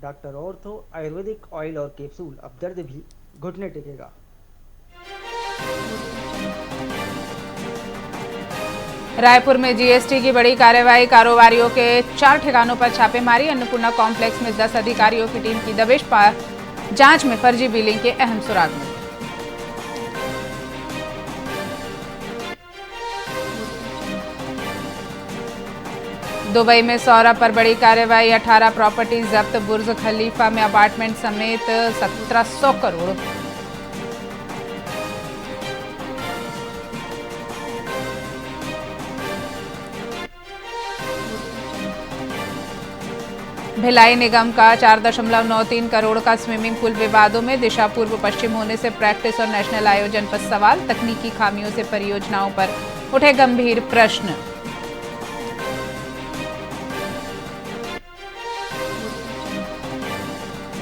Doctor ortho Ayurvedic oil और capsule, अब दर्द भी घुटने टेकेगा। रायपुर में जीएसटी की बड़ी कार्रवाई, कारोबारियों के 4 ठिकानों पर छापेमारी। अन्नपूर्णा कॉम्प्लेक्स में 10 अधिकारियों की टीम की दबिश, जांच में फर्जी बिलिंग के अहम सुराग मिले। दुबई में सौरा पर बड़ी कार्रवाई, 18 प्रॉपर्टी जब्त। बुर्ज खलीफा में अपार्टमेंट समेत 1700 करोड़। भिलाई निगम का 4.93 करोड़ का स्विमिंग पूल विवादों में, दिशा पूर्व पश्चिम होने से प्रैक्टिस और नेशनल आयोजन पर सवाल। तकनीकी खामियों से परियोजनाओं पर उठे गंभीर प्रश्न।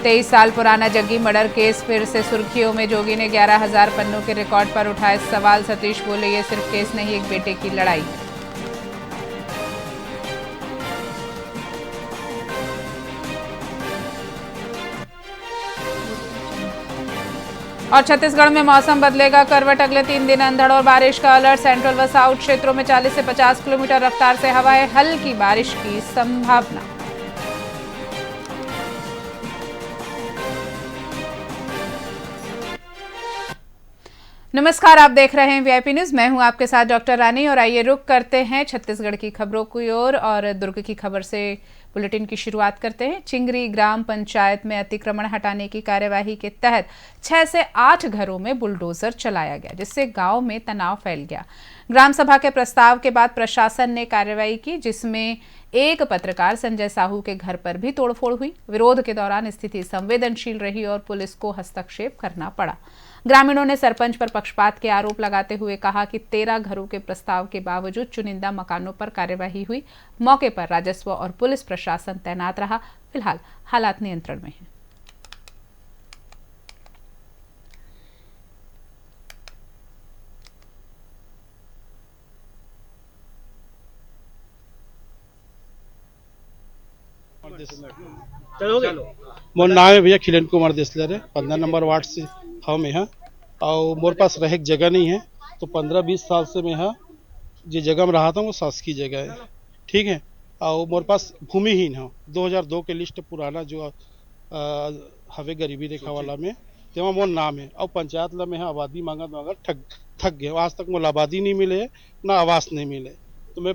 तेईस साल पुराना जग्गी मर्डर केस फिर से सुर्खियों में। जोगी ने 11,000 पन्नों के रिकॉर्ड पर उठाए सवाल। सतीश बोले, ये सिर्फ केस नहीं, एक बेटे की लड़ाई। और छत्तीसगढ़ में मौसम बदलेगा करवट, अगले 3 दिन अंधड़ और बारिश का अलर्ट। सेंट्रल व साउथ क्षेत्रों में 40 से 50 किलोमीटर रफ्तार से हवाएं, हल्की बारिश की संभावना। नमस्कार, आप देख रहे हैं वीआईपी न्यूज। मैं हूं आपके साथ डॉक्टर रानी और आइए रुक करते हैं छत्तीसगढ़ की खबरों की ओर और दुर्ग की खबर से बुलेटिन की शुरुआत करते हैं। चिंगरी ग्राम पंचायत में अतिक्रमण हटाने की कार्यवाही के तहत 6 से 8 घरों में बुलडोजर चलाया गया, जिससे गांव में तनाव फैल गया। ग्राम सभा के प्रस्ताव के बाद प्रशासन ने कार्रवाई की, जिसमें एक पत्रकार संजय साहू के घर पर भी तोड़फोड़ हुई। विरोध के दौरान स्थिति संवेदनशील रही और पुलिस को हस्तक्षेप करना पड़ा। ग्रामीणों ने सरपंच पर पक्षपात के आरोप लगाते हुए कहा कि 13 घरों के प्रस्ताव के बावजूद चुनिंदा मकानों पर कार्यवाही हुई। मौके पर राजस्व और पुलिस प्रशासन तैनात रहा। फिलहाल हालात नियंत्रण में हैं। मोर नाम है भैया खिलन कुमार देसलर है। 15 नंबर वार्ड से हम यहाँ और मोर पास रहे जगह नहीं है, तो 15-20 साल से मैं यहाँ जिस जगह में रहा था वो शासकीय जगह है, ठीक है। और मोर पास भूमिहीन है। 2002 के लिस्ट पुराना जो हवे गरीबी रेखा वाला में तेमा मोर नाम है। और पंचायत ला में आबादी मांगत थक गए। आज तक मोल आबादी नहीं मिले ना आवास नहीं मिले। तो मैं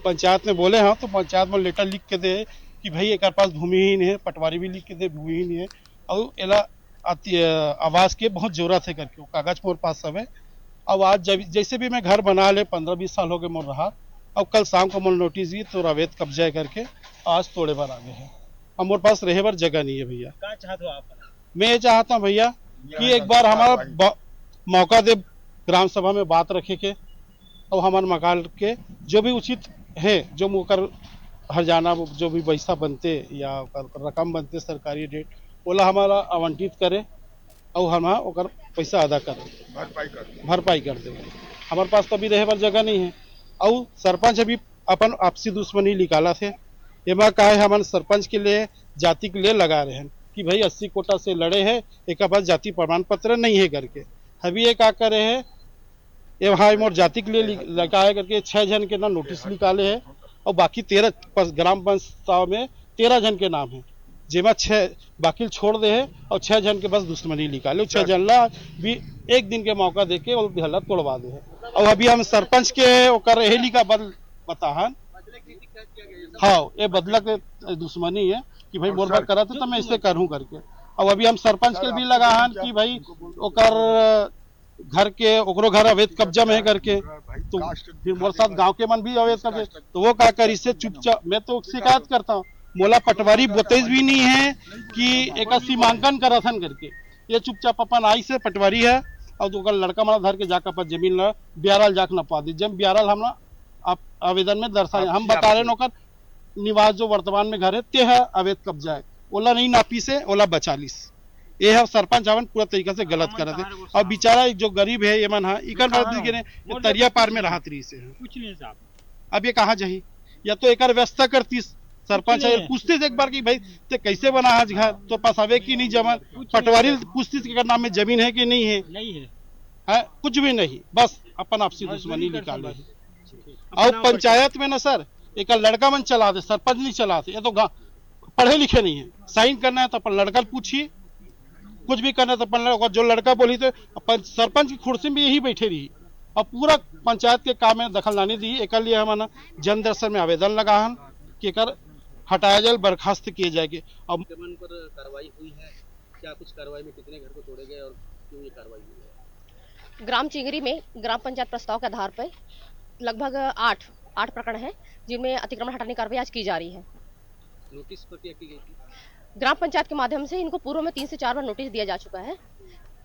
पंचायत में बोले हाँ, तो पंचायत में लेटर लिख के दे कि भाई एक पास भूमिहीन है, पटवारी भी लिख के दे भूमिहीन है और एला आवास के बहुत जरूरत है करके, वो कागज मोर पास सब है। अब आज जब जैसे भी मैं घर बना ले 15-20 साल हो गए मोर रहा। अब कल शाम को मोर नोटिस दी तो अवैध कब्जा करके आज तोड़े बार आ गए हैं। अब मोर पास रहे बार जगह नहीं है भैया। क्या चाहते हो आप? मैं ये चाहता हूँ भैया कि एक बार हमारा मौका दे ग्राम सभा में बात रखे के और हमारे मकान के जो भी उचित है, जो मुकर हरजाना जो भी पैसा बनते या रकम बनते सरकारी रेट ओला हमारा आवंटित करे और हम ओकर पैसा अदा करें, भरपाई कर दे। हमारे पास तो अभी रहे पर जगह नहीं है। और सरपंच अभी अपन आपसी दुश्मनी निकाला थे। एमा का है हमारे सरपंच के लिए जाति के लिए लगा रहे हैं कि भाई 80 कोटा से लड़े हैं, एक पास जाति प्रमाण पत्र नहीं है करके। अभी ये क्या करे है, ये वहाँ मोर जाति के लिए लगाए करके 6 जन के ना नोटिस निकाले हैं और बाकी 13 ग्राम पंचायत में 13 जन के नाम है, जेमा 6 बाकी छोड़ दे है और 6 जन के बस दुश्मनी निकाले। 6 जन ला भी एक दिन के मौका देके और हालत तोड़वा दे है। और अभी हम सरपंच के ओकर हेली का बदल बताहन, हाँ ये बदला के दुश्मनी है कि भाई मोर बार करा तो मैं इसे करूँ करके। और अभी हम सरपंच के भी लगाहन कि भाई ओकर घर के ओकरो घर अवैध कब्जा में है करके, तो फिर मोर साथ गांव के मन भी अवैध कब्जे, तो वो क्या कर इससे चुपचाप मैं तो शिकायत करता हूँ। मोला पटवारी बतेज भी नहीं है कि एक सीमांकन करथन करके, ये चुपचाप अपन आई से पटवारी है और तो लड़का मारा धर के जाकर अपन जमीन ला ब्यारल जाके नपा दी। जब ब्यारल हमरा आवेदन में दर्शाए हम बता रहे नौकर निवास जो वर्तमान में घर है ते है अवैध कब्जा है, ओला नहीं नापी से ओला 42 ये है सरपंच आवन पूरा तरीका से गलत करत है। और बेचारा जो गरीब है ये मन है इकर तरिया पार में राहत रही से कुछ नहीं साहब। अब ये कहाँ जाही, या तो एक व्यवस्था करतीस सरपंच है पूछते थे एक बार कि भाई ते कैसे बना आज घर, तो पास आवे कि नहीं जमा पटवारी पूछते थे कि नाम में जमीन है कि नहीं है कुछ भी नहीं, बस अपन आपसी दुश्मनी निकाल रहे। और पंचायत में ना सर एक लड़का मन चला दे, सरपंच नहीं चलाते, ये तो पढ़े लिखे नहीं है। साइन करना है तो अपन लड़का पूछिए, कुछ भी करना है तो अपन लड़का, जो लड़का बोली तो अपन सरपंच की कुर्सी में यही बैठे रही और पूरा पंचायत के काम में दखल नहीं दी। एक लिए हम जन दर्शन में आवेदन लगा हन कि कर हटाया जाए, बर्खास्त किए जाएंगे। अब पर कार्रवाई हुई है क्या? कुछ कार्रवाई में कितने घर को तोड़े गए और क्यों ये कार्रवाई हुई है? ग्राम चिंगरी में ग्राम पंचायत प्रस्ताव के आधार पर लगभग 8 प्रकरण हैं जिनमें अतिक्रमण हटाने की कार्रवाई आज की जा रही है। नोटिस प्रक्रिया की गई थी? ग्राम पंचायत के माध्यम से इनको पूर्व में 3 से 4 बार नोटिस दिया जा चुका है।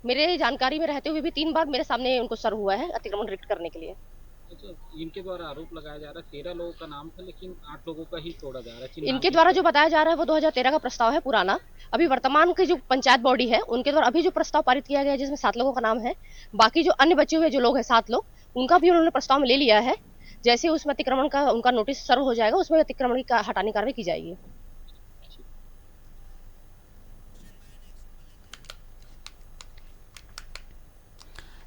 मेरे जानकारी में रहते हुए भी 3 बार मेरे सामने उनको सर्व हुआ है अतिक्रमण रिक्त करने के लिए। अच्छा, इनके द्वारा आरोप लगाया जा रहा है 13 लोगों का नाम था लेकिन 8 लोगों का ही तोड़ा जा रहा है। इनके द्वारा जो बताया जा रहा है वो 2013 का प्रस्ताव है पुराना। अभी वर्तमान की जो पंचायत बॉडी है उनके द्वारा अभी जो प्रस्ताव पारित किया गया है जिसमें 7 लोगों का नाम है, बाकी जो अन्य बचे हुए जो लोग हैं 7 लोग, उनका भी उन्होंने प्रस्ताव में ले लिया है। जैसे उसमें अतिक्रमण का उनका नोटिस सर्व हो जाएगा उसमें अतिक्रमण की हटाने की कार्रवाई की जाएगी।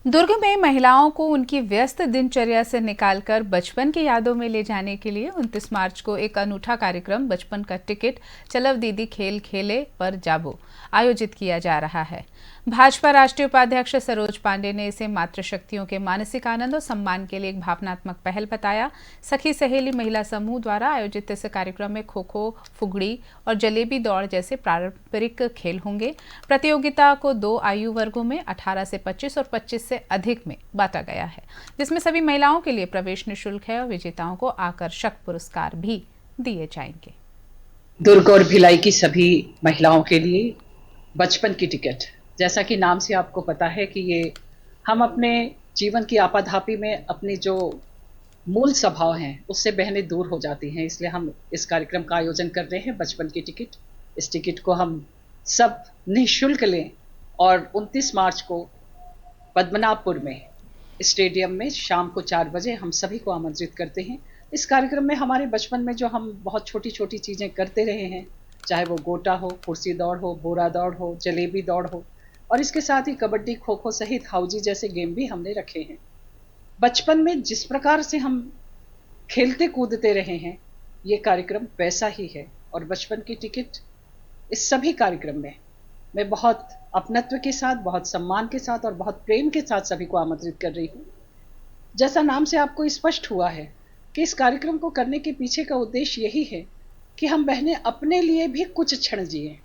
दुर्ग में महिलाओं को उनकी व्यस्त दिनचर्या से निकालकर बचपन की यादों में ले जाने के लिए 29 मार्च को एक अनूठा कार्यक्रम बचपन का टिकट चलव दीदी खेल खेले पर जाबो आयोजित किया जा रहा है। भाजपा राष्ट्रीय उपाध्यक्ष सरोज पांडे ने इसे मातृशक्तियों के मानसिक आनंद और सम्मान के लिए एक भावनात्मक पहल बताया। सखी सहेली महिला समूह द्वारा आयोजित इस कार्यक्रम में खो खो, फुगड़ी और जलेबी दौड़ जैसे पारंपरिक खेल होंगे। प्रतियोगिता को 2 आयु वर्गों में 18 से 25 और 25 से अधिक में बांटा गया है, जिसमें सभी महिलाओं के लिए प्रवेश निःशुल्क है और विजेताओं को आकर्षक पुरस्कार भी दिए जाएंगे। दुर्ग और भिलाई की सभी महिलाओं के लिए बचपन की टिकट, जैसा कि नाम से आपको पता है कि ये हम अपने जीवन की आपाधापी में अपनी जो मूल स्वभाव हैं उससे बहनें दूर हो जाती हैं, इसलिए हम इस कार्यक्रम का आयोजन कर रहे हैं बचपन की टिकट। इस टिकट को हम सब निःशुल्क लें और 29 मार्च को पद्मनाभपुर में स्टेडियम में शाम को 4 बजे हम सभी को आमंत्रित करते हैं। इस कार्यक्रम में हमारे बचपन में जो हम बहुत छोटी छोटी चीज़ें करते रहे हैं, चाहे वो गोटा हो, कुर्सी दौड़ हो, बोरा दौड़ हो, जलेबी दौड़ हो, और इसके साथ ही कबड्डी, खो खो सहित हाउजी जैसे गेम भी हमने रखे हैं। बचपन में जिस प्रकार से हम खेलते कूदते रहे हैं ये कार्यक्रम वैसा ही है। और बचपन की टिकट इस सभी कार्यक्रम में मैं बहुत अपनत्व के साथ, बहुत सम्मान के साथ और बहुत प्रेम के साथ सभी को आमंत्रित कर रही हूँ। जैसा नाम से आपको स्पष्ट हुआ है कि इस कार्यक्रम को करने के पीछे का उद्देश्य यही है कि हम बहनें अपने लिए भी कुछ क्षण जिए।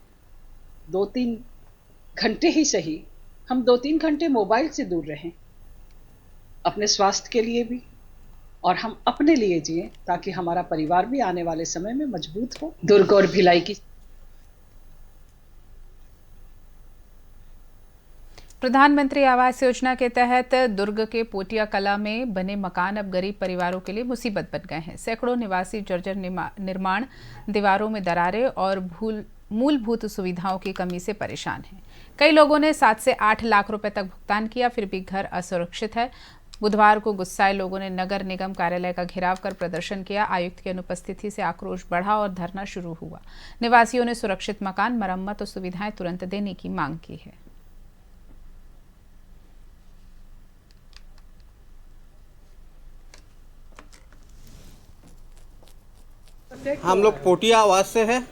2-3 घंटे ही सही, हम 2-3 घंटे मोबाइल से दूर रहें, अपने स्वास्थ्य के लिए भी और हम अपने लिए जिए ताकि हमारा परिवार भी आने वाले समय में मजबूत हो। दुर्ग और भिलाई की प्रधानमंत्री आवास योजना के तहत दुर्ग के पोटिया कला में बने मकान अब गरीब परिवारों के लिए मुसीबत बन गए हैं। सैकड़ों निवासी जर्जर निर्माण, दीवारों में दरारें और मूलभूत सुविधाओं की कमी से परेशान हैं। कई लोगों ने 7 से 8 लाख रुपए तक भुगतान किया, फिर भी घर असुरक्षित है। बुधवार को गुस्साए लोगों ने नगर निगम कार्यालय का घेराव कर प्रदर्शन किया। आयुक्त की अनुपस्थिति से आक्रोश बढ़ा और धरना शुरू हुआ। निवासियों ने सुरक्षित मकान, मरम्मत और सुविधाएं तुरंत देने की मांग की है। हम लोग पोटिया आवास से हैं।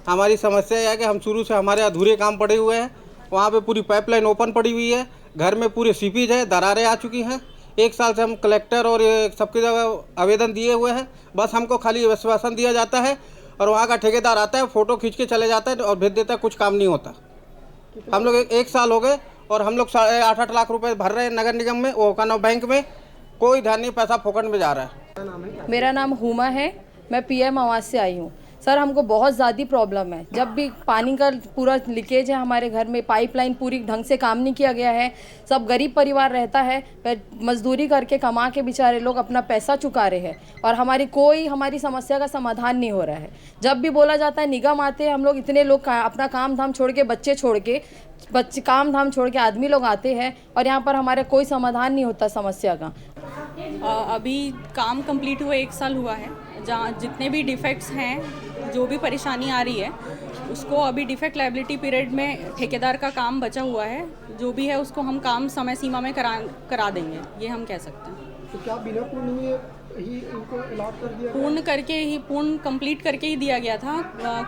हमारी समस्या यह है कि हम शुरू से हमारे अधूरे काम पड़े हुए हैं। वहाँ पे पूरी पाइपलाइन ओपन पड़ी हुई है, घर में पूरे सीपीज है, दरारें आ चुकी हैं। 1 साल से हम कलेक्टर और सबकी जगह आवेदन दिए हुए हैं, बस हमको खाली आश्वासन दिया जाता है और वहाँ का ठेकेदार आता है, फ़ोटो खींच के चले जाता है और भेज देता है, कुछ काम नहीं होता। हम लोग 1 साल हो गए और हम लोग 8-8 लाख रुपये भर रहे हैं नगर निगम में, वो का नाम बैंक में, कोई ध्यान नहीं, पैसा फोकट में जा रहा है। मेरा नाम हुमा है, मैं पीएम आवास से आई हूँ। सर, हमको बहुत ज़्यादा प्रॉब्लम है। जब भी पानी का पूरा लीकेज है हमारे घर में, पाइपलाइन पूरी ढंग से काम नहीं किया गया है। सब गरीब परिवार रहता है, मजदूरी करके कमा के बेचारे लोग अपना पैसा चुका रहे हैं और हमारी समस्या का समाधान नहीं हो रहा है। जब भी बोला जाता है निगम आते हैं, हम लोग इतने लोग अपना काम धाम छोड़ के, बच्चे काम धाम छोड़ के आदमी लोग आते हैं और यहाँ पर हमारे कोई समाधान नहीं होता समस्या का। अभी काम कंप्लीट हुए 1 साल हुआ है। जहाँ जितने भी डिफेक्ट्स हैं जो भी परेशानी आ रही है उसको अभी डिफेक्ट लायबिलिटी पीरियड में ठेकेदार का काम बचा हुआ है, जो भी है उसको हम काम समय सीमा में करा देंगे, ये हम कह सकते हैं। तो क्या बिना पूर्ण हुए ही इनको अलॉट कर दिया? पूर्ण कंप्लीट करके ही दिया गया था।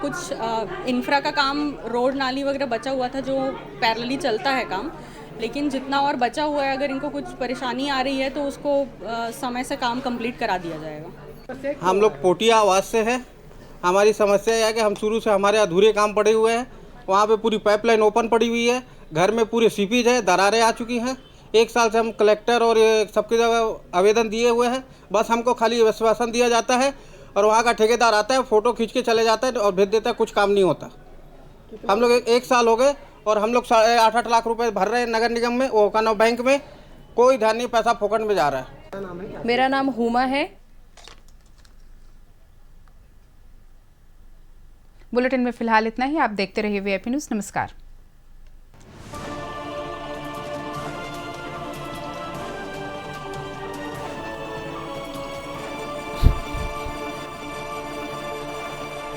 कुछ इंफ्रा का काम, रोड नाली वगैरह बचा हुआ था जो पैरेलली चलता है काम, लेकिन जितना और बचा हुआ है अगर इनको कुछ परेशानी आ रही है तो उसको समय से काम कंप्लीट करा दिया जाएगा। हम लोग पोटिया आवास से है। हमारी समस्या यह है कि हम शुरू से हमारे अधूरे काम पड़े हुए हैं। वहाँ पे पूरी पाइपलाइन ओपन पड़ी हुई है, घर में पूरे सीपीज है, दरारें आ चुकी हैं। 1 साल से हम कलेक्टर और सबकी जगह आवेदन दिए हुए हैं, बस हमको खाली आश्वासन दिया जाता है और वहाँ का ठेकेदार आता है, फ़ोटो खींच के चले जाता है और भेज देता है, कुछ काम नहीं होता। हम लोग 1 साल हो गए और हम लोग 8.5 लाख रुपए भर रहे हैं नगर निगम में, वो का बैंक में, कोई ध्यान नहीं, पैसा फोकट में जा रहा है। मेरा नाम हुमा है। बुलेटिन में फिलहाल इतना ही। आप देखते रहिए वीआईपी न्यूज़। नमस्कार।